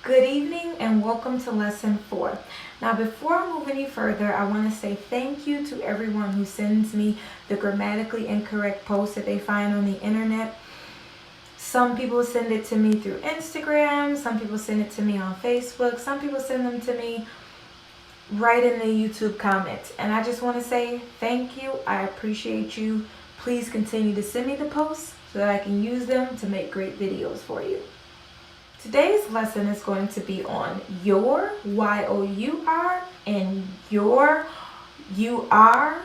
Good evening and welcome to lesson 4. Now before I move any further, I want to say thank you to everyone who sends me the grammatically incorrect posts that they find on the internet. Some people send it to me through Instagram, some people send it to me on Facebook, some people send them to me right in the YouTube comments. And I just want to say thank you. I appreciate you. Please continue to send me the posts so that I can use them to make great videos for you. Today's lesson is going to be on Youre, Y-O-U-R, and Youre, U-R,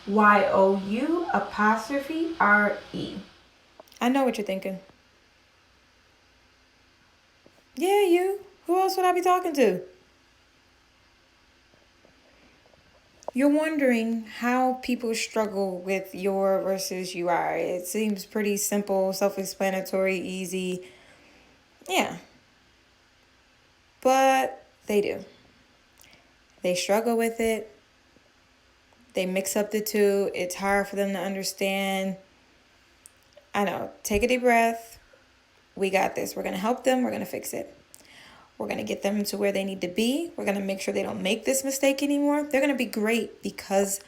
Y-O-U, apostrophe, R-E. I know what you're thinking. Yeah, you. Who else would I be talking to? You're wondering how people struggle with Youre versus U-R. It seems pretty simple, self-explanatory, easy. Yeah. But they do. They struggle with it. They mix up the two. It's hard for them to understand. I know. Take a deep breath. We got this. We're going to help them. We're going to fix it. We're going to get them to where they need to be. We're going to make sure they don't make this mistake anymore. They're going to be great because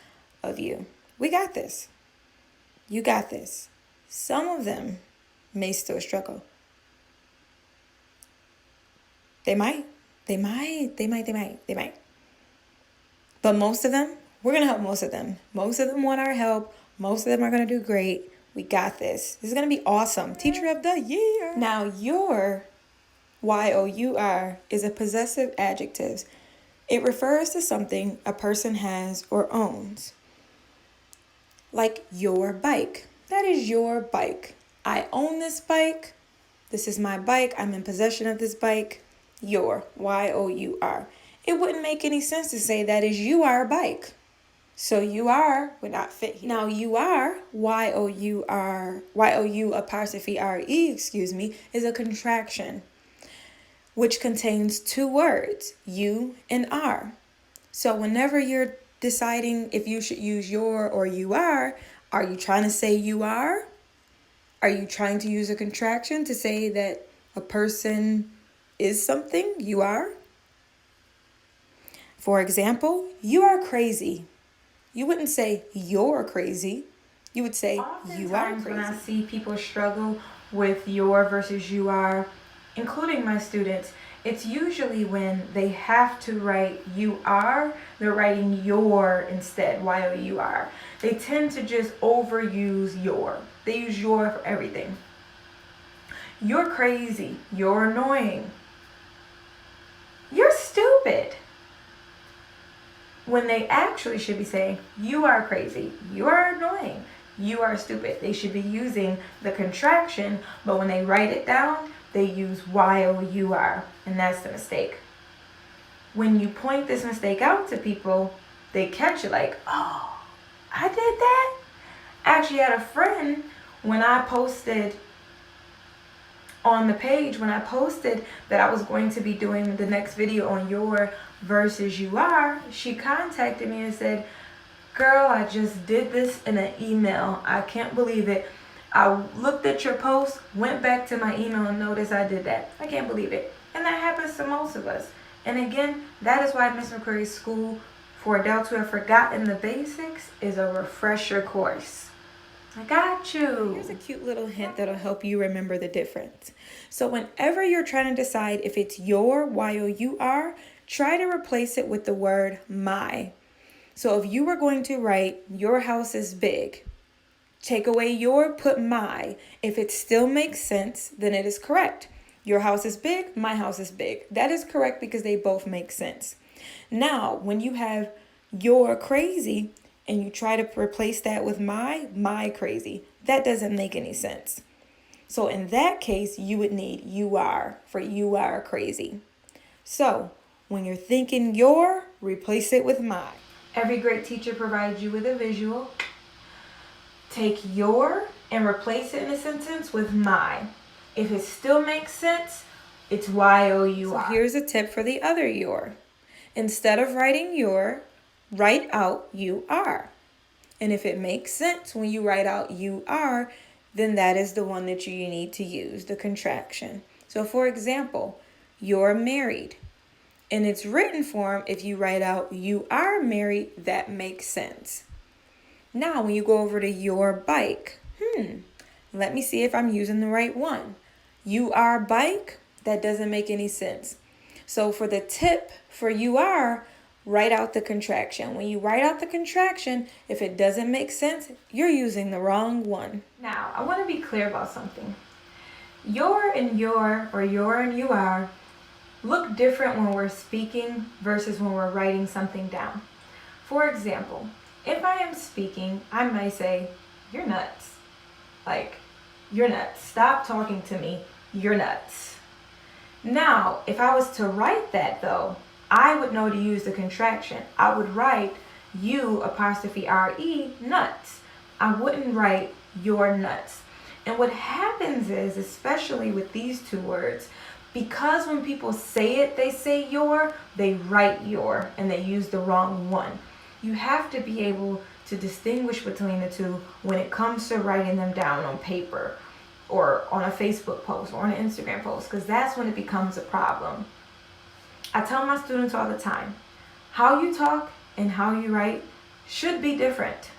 of you. We got this. You got this. Some of them may still struggle. They might. But most of them, we're going to help most of them. Most of them want our help. Most of them are going to do great. We got this. This is going to be awesome. Teacher of the year. Now, your Y-O-U-R is a possessive adjective. It refers to something a person has or owns. Like your bike. That is your bike. I own this bike. This is my bike. I'm in possession of this bike. Your, Y-O-U-R. It wouldn't make any sense to say that is you are a bike. So you are would not fit here. Now you are, Y-O-U-R, Y-O-U apostrophe R-E, is a contraction, which contains two words, you and are. So whenever you're deciding if you should use your or you are you trying to say you are? Are you trying to use a contraction to say that a person is something? You are? For example, you are crazy. You wouldn't say you're crazy. You would say you are crazy. When I see people struggle with your versus you are, including my students, it's usually when they have to write you are, they're writing your instead, Y-O-U-R. They tend to just overuse your. They use your for everything. You're crazy. You're annoying. You're stupid. When they actually should be saying, you are crazy, you are annoying, you are stupid. They should be using the contraction, but when they write it down, they use Y-O-U-R, and that's the mistake. When you point this mistake out to people, they catch it like, oh, I did that? I actually had a friend, when I posted on the page, when I posted that I was going to be doing the next video on your versus you are, she contacted me and said, girl, I just did this in an email. I can't believe it. I looked at your post, went back to my email and noticed I did that. I can't believe it. And that happens to most of us. And again, that is why Miss McCurry's School for Adults Who Have Forgotten the Basics is a refresher course. I got you. Here's a cute little hint that'll help you remember the difference. So whenever you're trying to decide if it's your, Y-O-U-R, try to replace it with the word my. So if you were going to write, your house is big, take away your, put my. If it still makes sense, then it is correct. Your house is big, my house is big. That is correct because they both make sense. Now, when you have you're crazy, and you try to replace that with my crazy, that doesn't make any sense. So in that case, you would need you are for you are crazy. So when you're thinking your, replace it with my. Every great teacher provides you with a visual. Take your and replace it in a sentence with my. If it still makes sense, it's Y-O-U-R. So here's a tip for the other your. Instead of writing your, write out you are. And if it makes sense when you write out you are, then that is the one that you need to use, the contraction. So for example, you're married. In its written form, if you write out you are married, that makes sense. Now, when you go over to your bike, let me see if I'm using the right one. You are bike, that doesn't make any sense. So for the tip for you are, write out the contraction. When you write out the contraction, if it doesn't make sense, you're using the wrong one. Now, I want to be clear about something. Your and your, or your and you are, look different when we're speaking versus when we're writing something down. For example, if I am speaking, I might say, you're nuts. Like, you're nuts. Stop talking to me. You're nuts. Now, if I was to write that though, I would know to use the contraction. I would write you''re, nuts. I wouldn't write you're nuts. And what happens is, especially with these two words, because when people say it, they say your, they write your, and they use the wrong one. You have to be able to distinguish between the two when it comes to writing them down on paper or on a Facebook post or on an Instagram post, because that's when it becomes a problem. I tell my students all the time, how you talk and how you write should be different.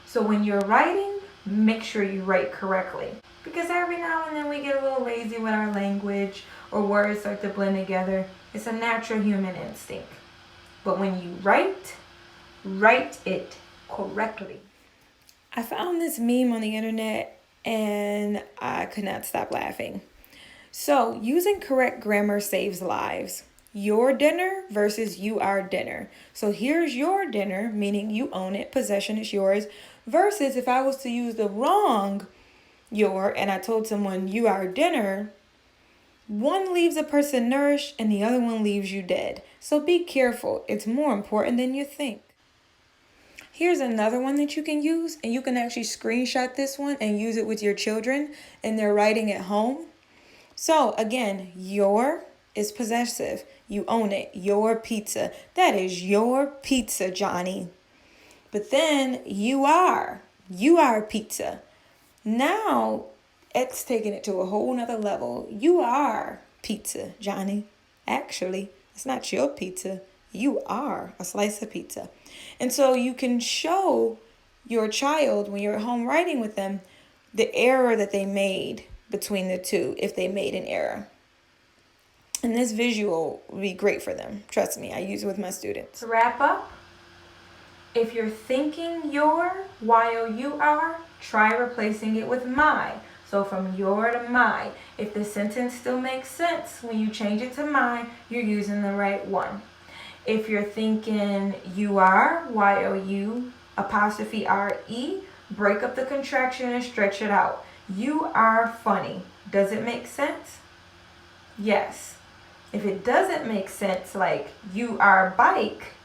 So when you're writing, make sure you write correctly. Because every now and then we get a little lazy with our language or words start to blend together. It's a natural human instinct. But when you write it correctly. I found this meme on the internet and I could not stop laughing. So, using correct grammar saves lives. Your dinner versus you are dinner. So here's your dinner, meaning you own it, possession is yours, versus if I was to use the wrong your and I told someone you are dinner, one leaves a person nourished and the other one leaves you dead. So be careful. It's more important than you think. Here's another one that you can use, and you can actually screenshot this one and use it with your children and they're writing at home. So again, your is possessive. You own it. Your pizza. That is your pizza, Johnny. But then you are pizza. Now it's taking it to a whole nother level. You are pizza, Johnny. Actually, it's not your pizza. You are a slice of pizza. And so you can show your child when you're at home writing with them the error that they made between the two, if they made an error. And this visual will be great for them. Trust me, I use it with my students. To wrap up, if you're thinking your while you are, try replacing it with my. So from your to my. If the sentence still makes sense, when you change it to my, you're using the right one. If you're thinking you are, you''re, break up the contraction and stretch it out. You are funny. Does it make sense? Yes. If it doesn't make sense, like you are bike,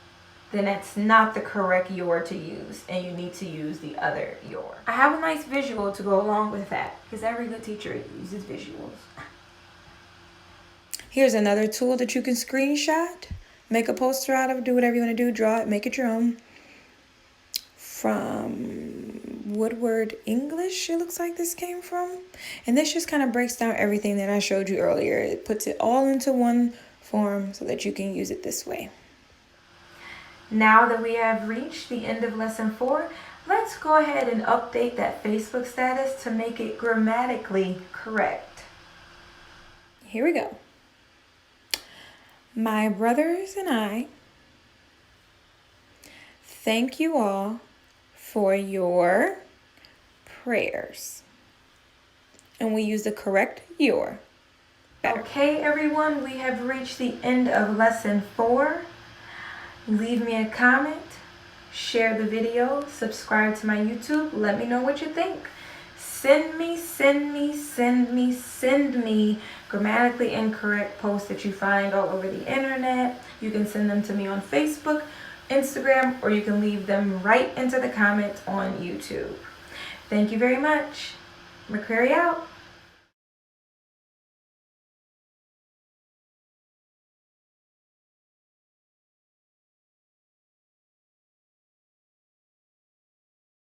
then that's not the correct your to use, and you need to use the other your. I have a nice visual to go along with that, because every good teacher uses visuals. Here's another tool that you can screenshot, make a poster out of, do whatever you want to do, draw it, make it your own. From Woodward English, it looks like this came from. And this just kind of breaks down everything that I showed you earlier. It puts it all into one form so that you can use it this way. Now that we have reached the end of lesson 4, let's go ahead and update that Facebook status to make it grammatically correct. Here we go. My brothers and I thank you all for your prayers. And we use the correct your. Better. Okay, everyone, we have reached the end of lesson 4. Leave me a comment, share the video, subscribe to my YouTube, let me know what you think. Send me grammatically incorrect posts that you find all over the internet. You can send them to me on Facebook, Instagram, or you can leave them right into the comments on YouTube. Thank you very much. McCrary out.